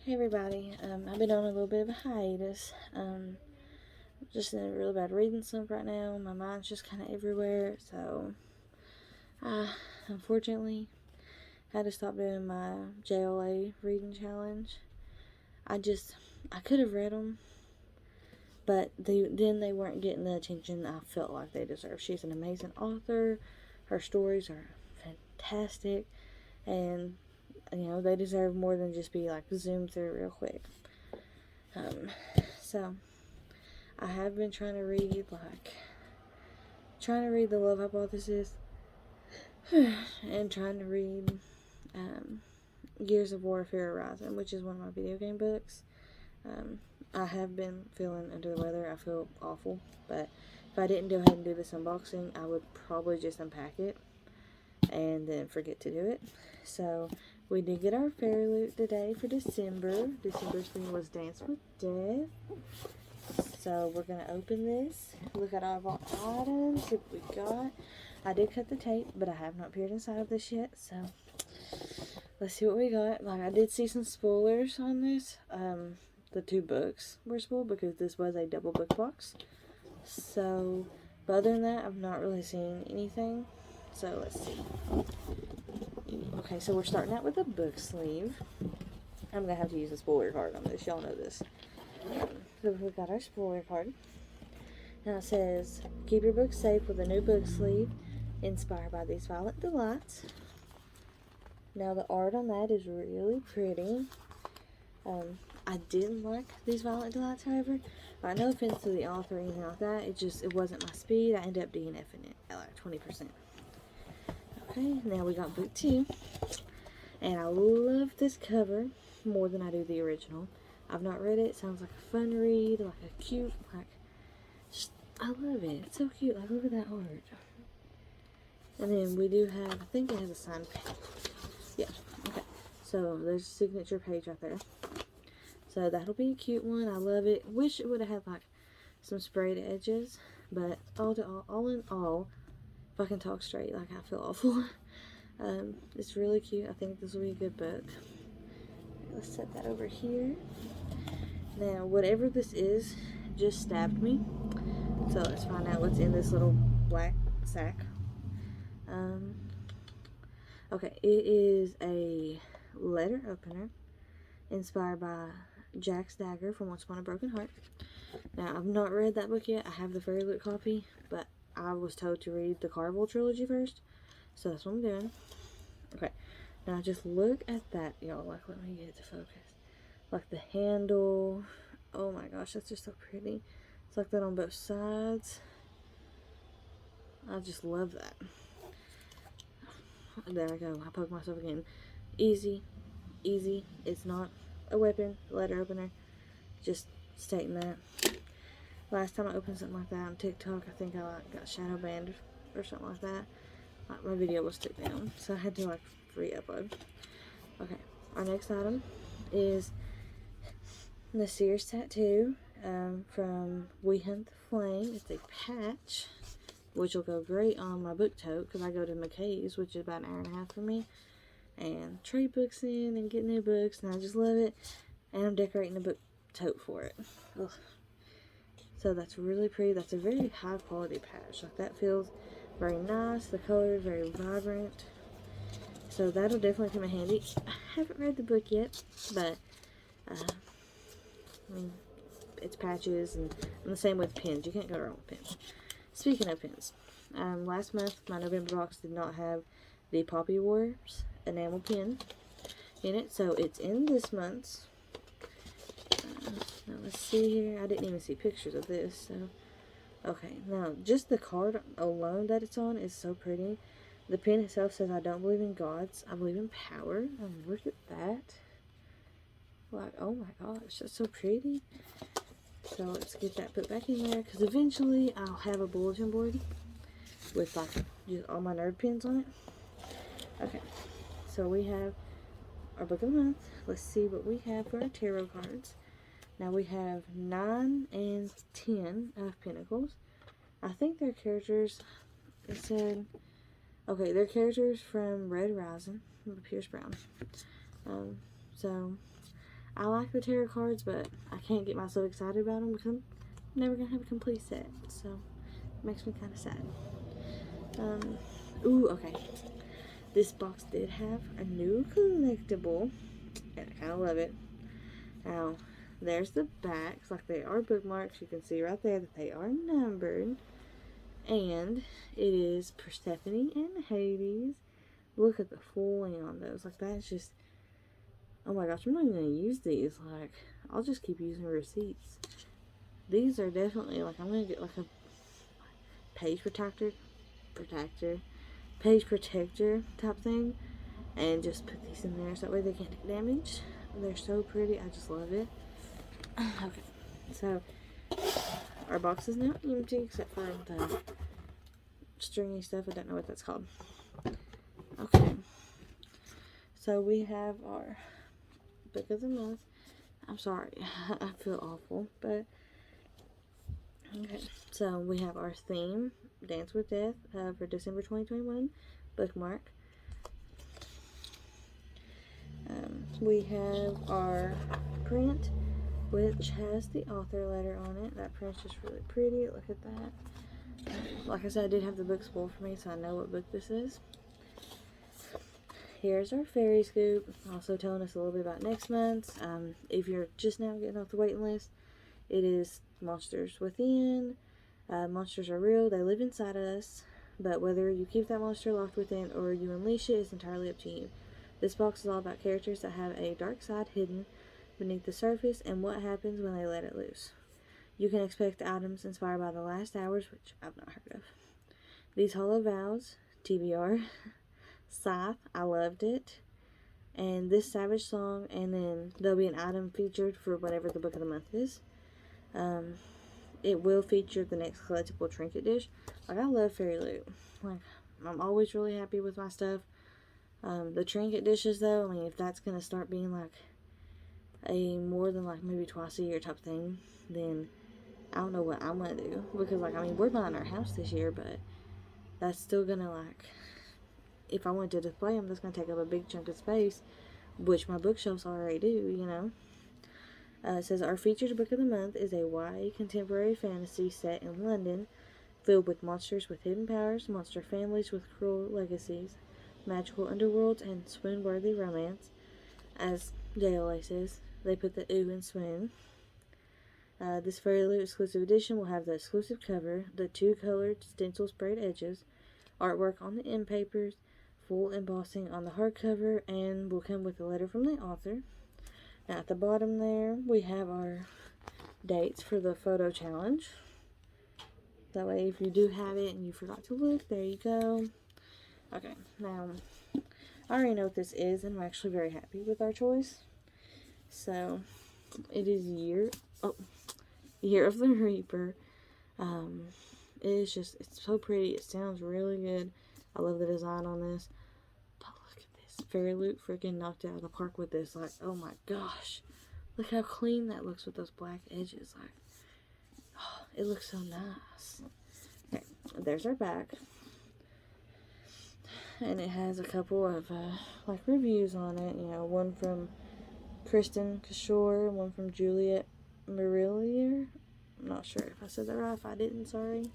Hey everybody, I've been on a little bit of a hiatus. Just in a really bad reading slump right now. My mind's just kind of everywhere, so I unfortunately had to stop doing my JLA reading challenge. I could have read them, but they weren't getting the attention I felt like they deserve. She's an amazing author. Her stories are fantastic, and they deserve more than just be like zoomed through real quick. So I have been trying to read The Love Hypothesis and trying to read Gears of War Fear Horizon, which is one of my video game books. I have been feeling under the weather. I feel awful, but if I didn't go ahead and do this unboxing, I would probably just unpack it and then forget to do it. So we did get our Fairyloot today for December. December's theme was Dance with Death. So we're going to open this, look at all of our items, see what we got. I did cut the tape, but I have not peered inside of this yet, so let's see what we got. Like, I did see some spoilers on this. The 2 books were spoiled because this was a double book box. So, but other than that, I've not really seen anything. So let's see. Okay, so we're starting out with a book sleeve. I'm going to have to use a spoiler card on this. Y'all know this. So we've got our spoiler card. Now it says, keep your book safe with a new book sleeve inspired by these violet delights. Now the art on that is really pretty. I didn't like these violet delights, however. No offense to the author or anything like that. It wasn't my speed. I ended up DNFing it at like 20%. Okay, now we got book 2. And I love this cover more than I do the original. I've not read it. It sounds like a fun read, like a cute, I love it. It's so cute. Like, look at that art. And then we do have, I think it has a signed page. Yeah, okay. So there's a signature page right there. So that'll be a cute one. I love it. Wish it would have had like some sprayed edges, but all in all, if I can talk straight, like I feel awful. It's really cute. I think this will be a good book. Let's set that over here. Now, whatever this is just stabbed me. So let's find out what's in this little black sack. Okay, it is a letter opener inspired by Jack's Dagger from Once Upon a Broken Heart. Now, I've not read that book yet. I have the Fairyloot copy, but I was told to read the Carvel trilogy first. So that's what I'm doing. Okay, now just look at that, y'all. Like, let me get it to focus. Like the handle. Oh my gosh, that's just so pretty. It's like that on both sides. I just love that. There I go. I poked myself again. Easy. Easy. It's not a weapon. Letter opener. Just stating that. Last time I opened something like that on TikTok, I think I got shadow banned or something like that. My video was took down, so I had to re-upload. Okay. Our next item is the Sears Tattoo from We Hunt the Flame. It's a patch, which will go great on my book tote because I go to McKay's, which is about an hour and a half from me, and trade books in and get new books, and I just love it. And I'm decorating a book tote for it. Ugh. So that's really pretty. That's a very high quality patch. Like, that feels very nice. The color is very vibrant. So that'll definitely come in handy. I haven't read the book yet, but I mean, it's patches, and the same with pins. You can't go wrong with pins. Speaking of pins, last month my November box did not have the Poppy Wars enamel pin in it, so it's in this month's. Now let's see here. I didn't even see pictures of this, so okay. Now just the card alone that it's on is so pretty. The pin itself says, "I don't believe in gods, I believe in power." Look at that. Like, oh my gosh, that's so pretty. So let's get that put back in there, because eventually I'll have a bulletin board with like just all my nerd pins on it. Okay, so we have our book of the month. Let's see what we have for our tarot cards. Now we have 9 and 10 of Pentacles. I think they're characters. It said, okay, they're characters from Red Rising, Pierce Brown. So I like the tarot cards, but I can't get myself excited about them because I'm never going to have a complete set. So, it makes me kind of sad. Ooh, okay. This box did have a new collectible, and I kind of love it. Now, there's the backs, like they are bookmarks. You can see right there that they are numbered. And it is Persephone and Hades. Look at the foiling on those. Like, that's just, oh my gosh, I'm not even going to use these. Like, I'll just keep using receipts. These are definitely, like, I'm going to get like a page protector type thing, and just put these in there so that way they can't get damaged. They're so pretty. I just love it. Okay, so our box is now empty except for the stringy stuff. I don't know what that's called. Okay, so we have our book of the month. I'm sorry, I feel awful, but okay. So we have our theme, Dance with Death, for December 2021 bookmark. We have our print, which has the author letter on it. That print's just really pretty. Look at that. Like I said, I did have the book spoiled for me, so I know what book this is. Here's our fairy scoop, also telling us a little bit about next month. If you're just now getting off the waiting list, it is Monsters Within. Monsters are real, they live inside us, but whether you keep that monster locked within or you unleash it is entirely up to you. This box is all about characters that have a dark side hidden beneath the surface and what happens when they let it loose. You can expect items inspired by the last hours, which I've not heard of. These Hollow Vows, TBR, Scythe, I loved it, and this Savage Song, and then there'll be an item featured for whatever the book of the month is. It will feature the next collectible trinket dish. Like, I love Fairyloot. Like, I'm always really happy with my stuff. The trinket dishes, though, I mean, if that's going to start being, like, a more than, like, maybe twice a year type thing, then I don't know what I'm going to do. Because, like, I mean, we're buying our house this year, but that's still going to, like, if I wanted to display them, that's going to take up a big chunk of space, which my bookshelves already do, you know. It says, our featured book of the month is a YA contemporary fantasy set in London, filled with monsters with hidden powers, monster families with cruel legacies, magical underworlds, and swoon-worthy romance. As JLA says, they put the ooh in swoon. This Fairyloot exclusive edition will have the exclusive cover, the 2-colored stencil sprayed edges, artwork on the end papers, full embossing on the hardcover, and will come with a letter from the author. Now at the bottom there, we have our dates for the photo challenge. That way, if you do have it and you forgot to look, there you go. Okay, now, I already know what this is, and I'm actually very happy with our choice. So, it is Year of the Reaper. It's so pretty. It sounds really good. I love the design on this. But look at this. Fairyloot freaking knocked it out of the park with this. Like, oh my gosh. Look how clean that looks with those black edges. Like, oh, it looks so nice. Okay, there's our back. And it has a couple of, like, reviews on it. You know, one from Kristen Kishore, one from Juliet Marillier. I'm not sure if I said that right. If I didn't, sorry.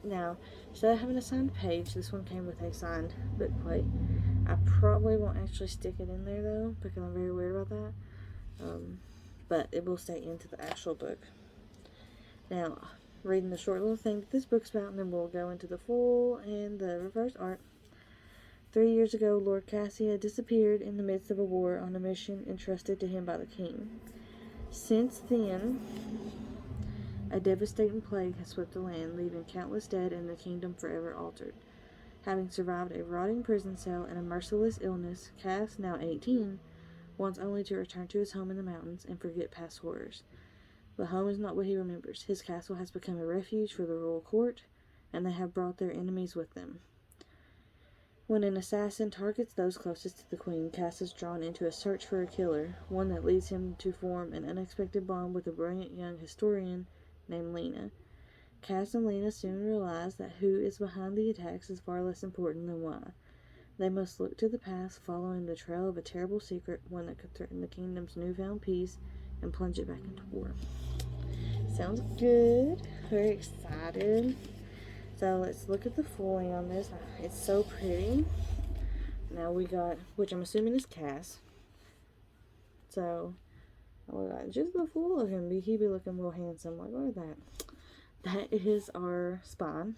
Now, instead of having a signed page, this one came with a signed book plate. I probably won't actually stick it in there, though, because I'm very weird about that. But it will stay into the actual book. Now, reading the short little thing that this book's about, and then we'll go into the full and the reverse art. 3 years ago, Lord Cassia disappeared in the midst of a war on a mission entrusted to him by the king. Since then, a devastating plague has swept the land, leaving countless dead and the kingdom forever altered. Having survived a rotting prison cell and a merciless illness, Cass, now 18, wants only to return to his home in the mountains and forget past horrors. But home is not what he remembers. His castle has become a refuge for the royal court, and they have brought their enemies with them. When an assassin targets those closest to the queen, Cass is drawn into a search for a killer, one that leads him to form an unexpected bond with a brilliant young historian named Lena. Cass and Lena soon realize that who is behind the attacks is far less important than why. They must look to the past, following the trail of a terrible secret, one that could threaten the kingdom's newfound peace and plunge it back into war. Sounds good. Very excited. So let's look at the fooling on this. It's so pretty. Now we got, which I'm assuming is Cass. So we got just the fool of him. He be looking real handsome. Like, look at that. That is our spine.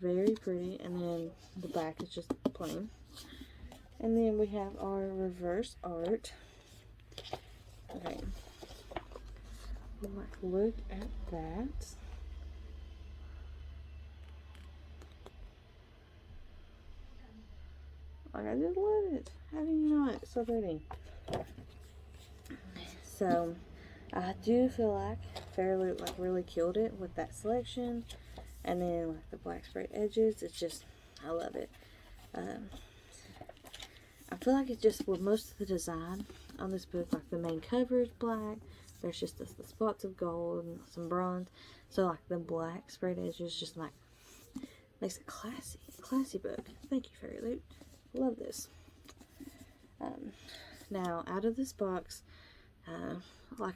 Very pretty. And then the back is just plain. And then we have our reverse art. Okay. Like, look at that. Like, I just love it. How do you not? It's so pretty. So, I do feel like Fairyloot like really killed it with that selection. And then like the black sprayed edges. It's just, I love it. I feel like it's just with most of the design on this book, like the main cover is black. There's just the spots of gold and some bronze. So like the black sprayed edges just like makes it classy book. Thank you, Fairyloot. Love this. Now out of this box, like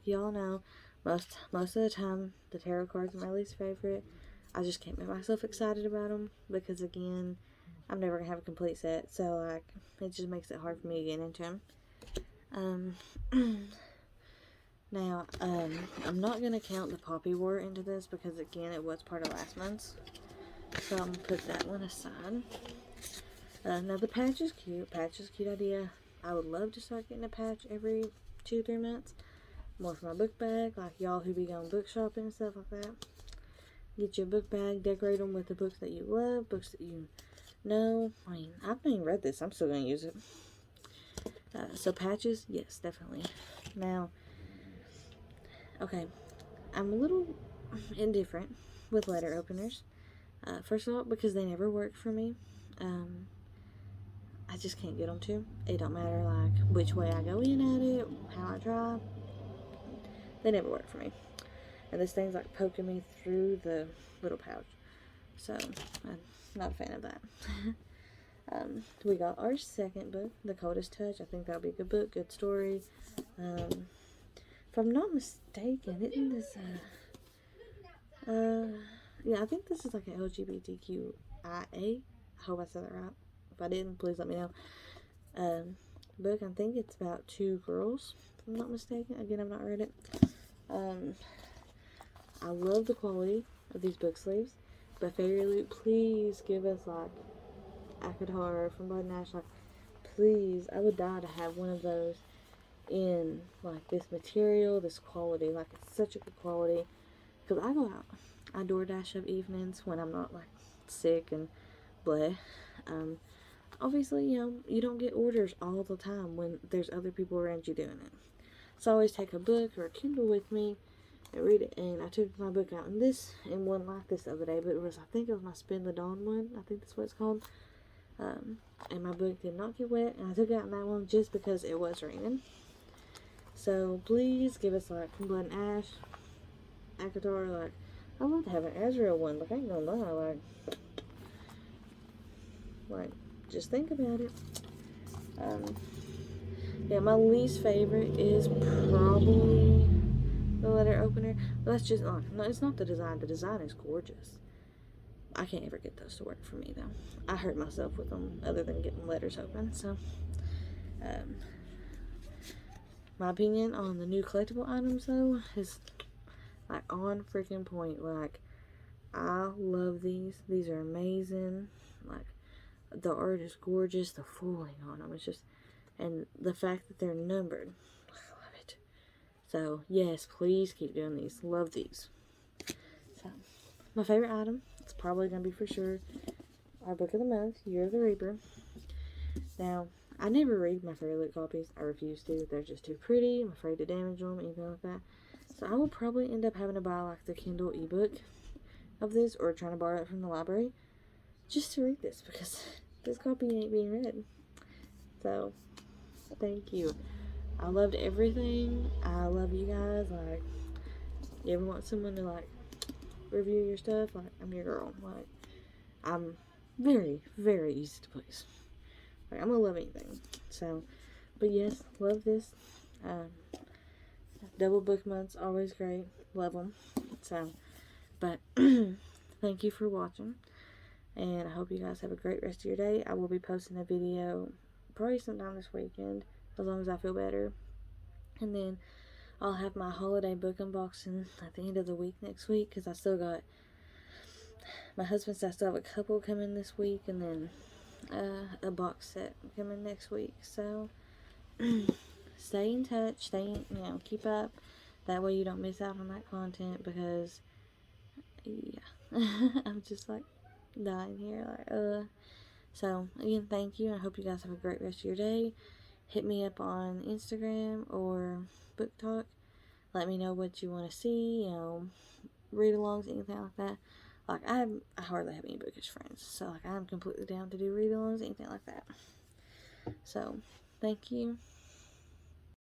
y'all know, most of the time the tarot cards are my least favorite. I just can't make myself excited about them because again, I'm never gonna have a complete set, so like it just makes it hard for me to get into them. Now, I'm not gonna count the Poppy War into this because again, it was part of last month's, so I'm gonna put that one aside. Now the patch is cute. Patch is a cute idea. I would love to start getting a patch every 2-3 months. More for my book bag, like y'all who be going book shopping and stuff like that. Get you a book bag, decorate them with the books that you love, books that you know. I mean, I've not even read this. I'm still going to use it. So patches, yes, definitely. Now, okay, I'm a little indifferent with letter openers. First of all, because they never work for me. I just can't get them to. It don't matter like which way I go in at it, how I try. They never work for me. And this thing's like poking me through the little pouch. So, I'm not a fan of that. We got our second book, The Coldest Touch. I think that'll be a good book, good story. If I'm not mistaken, isn't this yeah, I think this is like an LGBTQIA. I hope I said that right. If I didn't, please let me know. Book, I think it's about 2 girls, if I'm not mistaken. Again, I've not read it. I love the quality of these book sleeves, but Fairyloot, please give us like Akatar from Bud Nash. Like, please, I would die to have one of those in like this material, this quality. Like, it's such a good quality. Because I go out, I DoorDash of evenings when I'm not like sick and bleh. Obviously, you know, you don't get orders all the time when there's other people around you doing it. So I always take a book or a Kindle with me and read it. And I took my book out in one like this the other day, but it was, I think it was my Spend the Dawn one. I think that's what it's called. And my book did not get wet, and I took it out in that one just because it was raining. So please give us like Blood and Ash, Akatar. Like, I love to have an Azrael one. Like, I ain't gonna lie. Like, just think about it. Yeah, my least favorite is probably the letter opener. But that's just, no, it's not the design. The design is gorgeous. I can't ever get those to work for me, though. I hurt myself with them, other than getting letters open. So, my opinion on the new collectible items, though, is, like, on freaking point. Like, I love these. These are amazing. Like, the art is gorgeous. The fooling on them is just, and the fact that they're numbered, I love it. So, yes, please keep doing these. Love these. So, my favorite item, it's probably going to be for sure our book of the month, Year of the Reaper. Now, I never read my Fairyloot copies. I refuse to. They're just too pretty. I'm afraid to damage them, anything like that. So, I will probably end up having to buy, like, the Kindle ebook of this, or trying to borrow it from the library, just to read this, because this copy ain't being read. So, thank you. I loved everything. I love you guys. Like, you ever want someone to, like, review your stuff? Like, I'm your girl. Like, I'm very, very easy to please. Like, I'm gonna love anything. So, but yes, love this. Um, double book months, always great. Love them. So, but thank you for watching. And I hope you guys have a great rest of your day. I will be posting a video probably sometime this weekend, as long as I feel better. And then I'll have my holiday book unboxing at the end of the week next week, because I still got, my husband said I still have a couple coming this week, and then a box set coming next week. So stay in touch, keep up. That way you don't miss out on that content, because yeah, I'm just like dying here, like So again, thank you. I hope you guys have a great rest of your day. Hit me up on Instagram or Booktok. Let me know what you want to see. Read-alongs, anything like that. Like, I hardly have any bookish friends, so I'm completely down to do read-alongs, anything like that. So thank you.